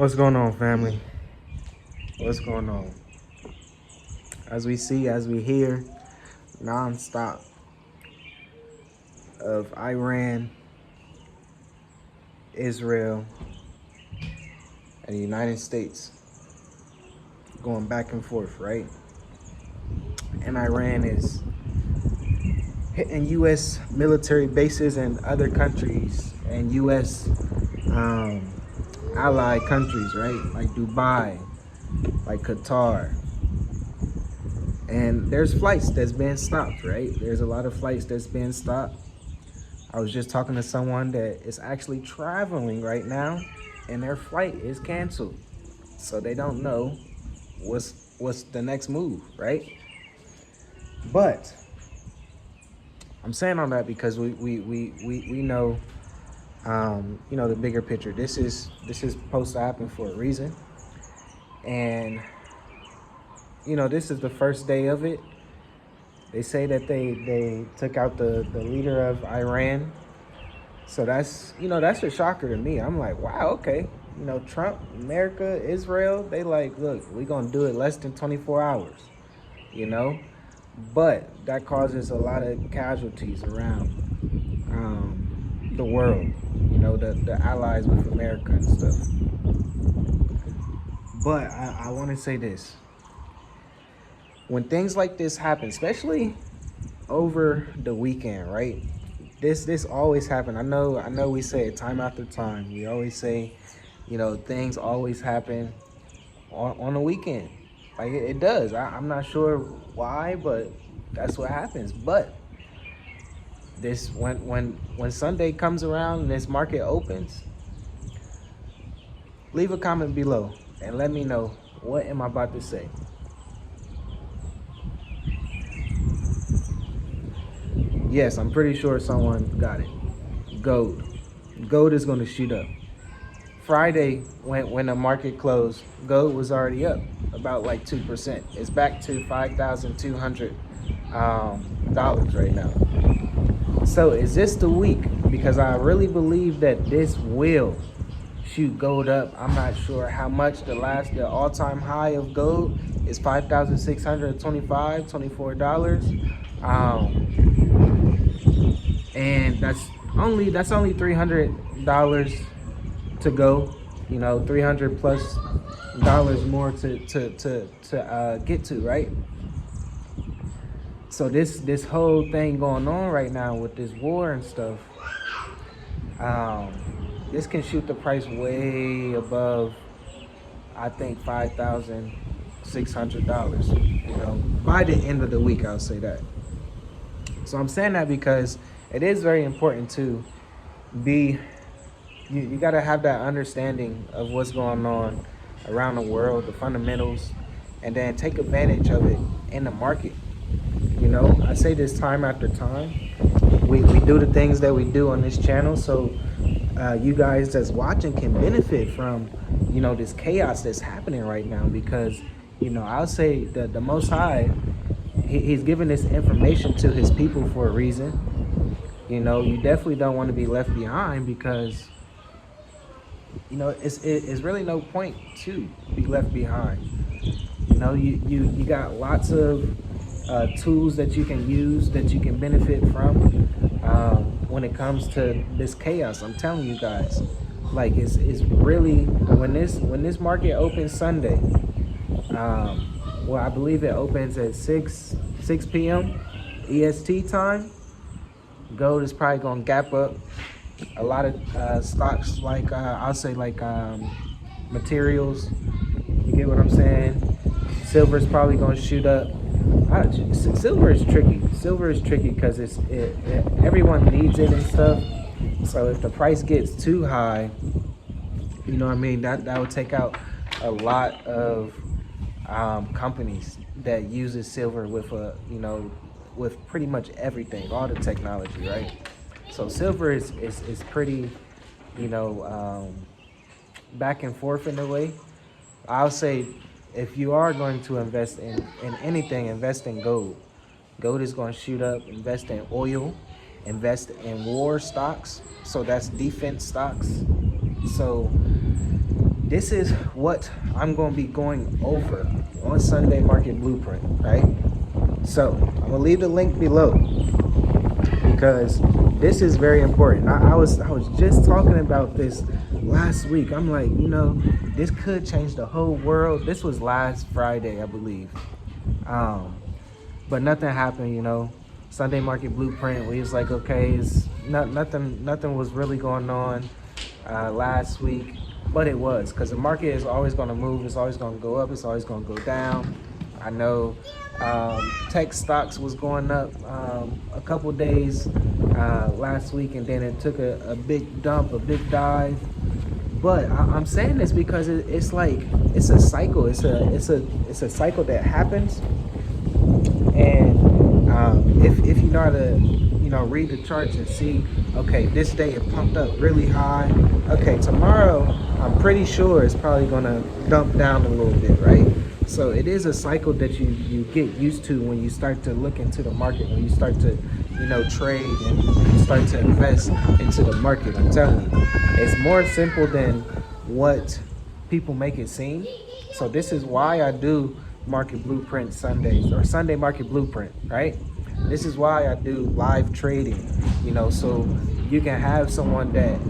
What's going on, family? What's going on? As we see, as we hear, non-stop of Iran, Israel, and the United States going back and forth, right? And Iran is hitting U.S. military bases and other countries and U.S. allied countries, right? Like Dubai, like Qatar. And there's flights that's been stopped, right? There's a lot of flights that's been stopped. I was just talking to someone that is actually traveling right now, and their flight is canceled. So they don't know what's the next move, right? But I'm saying all that because we know, the bigger picture. This is supposed to happen for a reason, and this is the first day of it. They say that they took out the leader of Iran. So that's a shocker to me. I'm like, wow, okay. Trump, America, Israel, they like, look, we're going to do it less than 24 hours, But that causes a lot of casualties around the world, the allies with America and stuff. But I want to say this. When things like this happen, especially over the weekend, right? This always happen. I know we say it time after time. We always say, things always happen on the weekend. Like it does. I'm not sure why, but that's what happens. But this when Sunday comes around and this market opens, leave a comment below and let me know what am I about to say. Yes, I'm pretty sure someone got it. Gold. Gold is going to shoot up. Friday, when the market closed, gold was already up about like 2%. It's back to $5,200 right now. So is this the week? Because I really believe that this will shoot gold up. I'm not sure how much. The all-time high of gold is $5,624. And that's only $300 to go. $300 plus more to get to, right? So this whole thing going on right now with this war and stuff, this can shoot the price way above, I think, $5,600. By the end of the week, I'll say that. So I'm saying that because it is very important to be, you got to have that understanding of what's going on around the world, the fundamentals, and then take advantage of it in the market. I say this time after time. We do the things that we do on this channel so you guys that's watching can benefit from, this chaos that's happening right now because, I'll say that the Most High, he's giving this information to his people for a reason. You definitely don't want to be left behind because, it's really no point to be left behind. You got lots of tools that you can use, that you can benefit from when it comes to this chaos. I'm telling you guys, like it's really, when this market opens Sunday, I believe it opens at 6 p.m. EST time. Gold is probably gonna gap up. A lot of stocks, like I'll say, like materials. You get what I'm saying? Silver is probably gonna shoot up. Silver is tricky. Silver is tricky because everyone needs it and stuff. So if the price gets too high, that would take out a lot of companies that uses silver with with pretty much everything, all the technology, right? So silver is pretty, back and forth in a way. I'll say if you are going to invest in anything, invest in gold. Gold is going to shoot up. Invest in oil. Invest in war stocks. So that's defense stocks. So this is what I'm going to be going over on Sunday Market Blueprint, right? So I'm going to leave the link below because this is very important. I was just talking about this last week. I'm like, this could change the whole world. This was last Friday, I believe. But nothing happened, Sunday Market Blueprint, we was like, okay, it's nothing was really going on last week, but it was, because the market is always going to move. It's always going to go up. It's always going to go down. I know tech stocks was going up a couple days last week, and then it took a big dump, a big dive. But I'm saying this because it's like it's a cycle. It's a cycle that happens, and if you know how to read the charts and see, okay, this day it pumped up really high. Okay, tomorrow I'm pretty sure it's probably gonna dump down a little bit, right? So it is a cycle that you get used to when you start to look into the market, when you start to trade, and when you start to invest into the market. I'm telling you, it's more simple than what people make it seem. So this is why I do Market Blueprint Sundays, or Sunday Market Blueprint, right? This is why I do live trading, so you can have someone that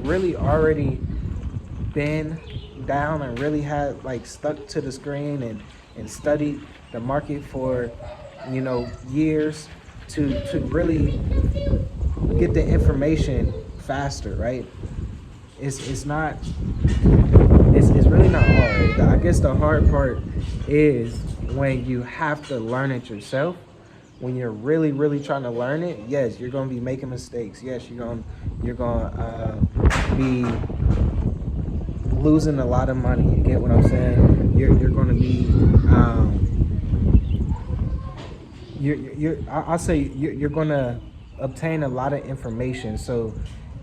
really already been down and really had stuck to the screen and studied the market for years to really get the information faster, right? It's really not hard. I guess the hard part is when you have to learn it yourself. When you're really, really trying to learn it, yes, you're going to be making mistakes. Yes, you're going to be losing a lot of money. You get what I'm saying? You're going to be I'll say you're going to obtain a lot of information. So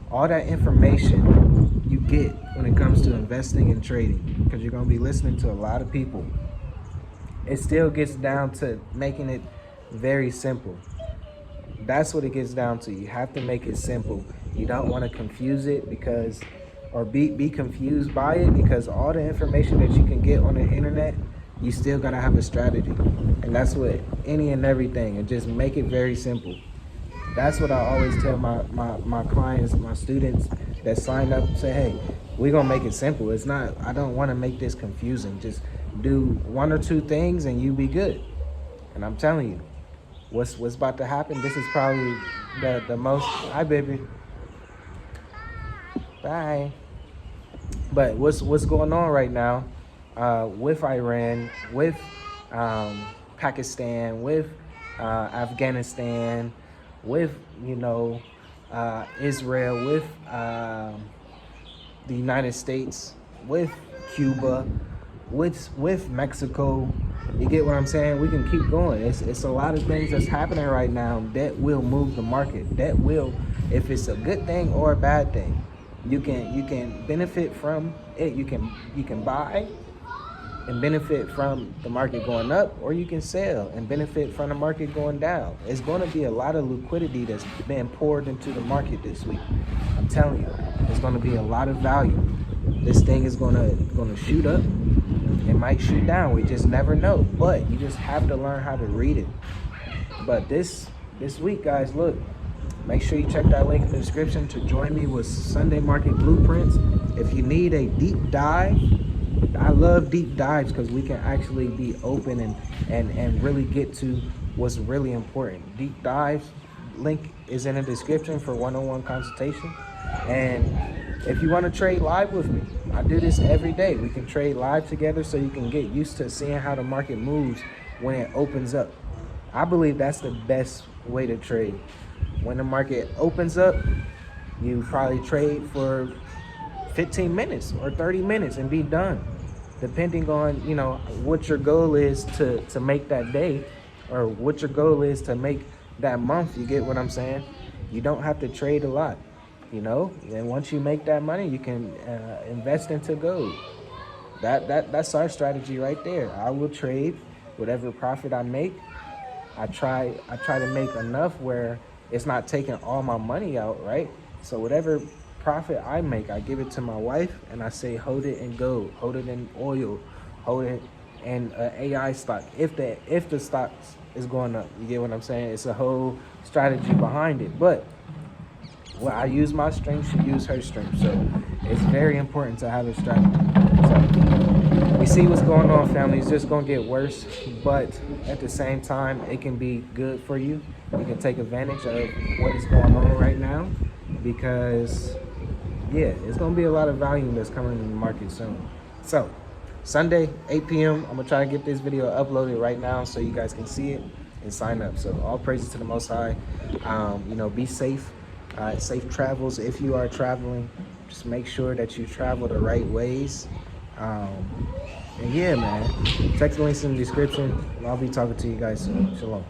all that information you get when it comes to investing and trading, because you're going to be listening to a lot of people, it still gets down to making it very simple. That's what it gets down to. You have to make it simple. You don't want to confuse it or be confused by it, because all the information that you can get on the internet, you still gotta have a strategy. And that's what any and everything, and just make it very simple. That's what I always tell my clients, my students that sign up, say, hey, we're gonna make it simple. I don't want to make this confusing. Just do one or two things and you be good. And I'm telling you, what's about to happen, this is probably the most, hi baby, bye. But what's going on right now with Iran, with Pakistan, with Afghanistan, with Israel, with the United States, with Cuba, with Mexico. You get what I'm saying? We can keep going. It's a lot of things that's happening right now that will move the market. That will, if it's a good thing or a bad thing, you can benefit from it. You can buy and benefit from the market going up, or you can sell and benefit from the market going down. It's going to be a lot of liquidity that's been poured into the market this week. I'm telling you, there's going to be a lot of value. This thing is going to shoot up. It might shoot down. We just never know. But you just have to learn how to read it. But this week, guys, look, make sure you check that link in the description to join me with Sunday Market Blueprints. If you need a deep dive, I love deep dives because we can actually be open and really get to what's really important. Deep dives, link is in the description for one-on-one consultation. And if you want to trade live with me, I do this every day. We can trade live together so you can get used to seeing how the market moves when it opens up. I believe that's the best way to trade. When the market opens up, you probably trade for 15 minutes or 30 minutes and be done, depending on what your goal is to make that day, or what your goal is to make that month. You get what I'm saying? You don't have to trade a lot, and once you make that money, you can invest into gold. That's our strategy right there. I will trade whatever profit I make. I try to make enough where it's not taking all my money out, right? So whatever profit I make, I give it to my wife and I say, hold it in gold, hold it in oil, hold it in AI stock. If the stock is going up, you get what I'm saying? It's a whole strategy behind it. But well, I use my strength, she use her strength. So it's very important to have a strategy. So we see what's going on, family. It's just gonna get worse, but at the same time, it can be good for you. You can take advantage of what is going on right now, because yeah, it's gonna be a lot of volume that's coming in the market soon. So Sunday, 8 p.m. I'm gonna try to get this video uploaded right now so you guys can see it and sign up. So all praises to the Most High. Be safe. Safe travels if you are traveling. Just make sure that you travel the right ways. And yeah, man, text links in the description. I'll be talking to you guys soon. Shalom.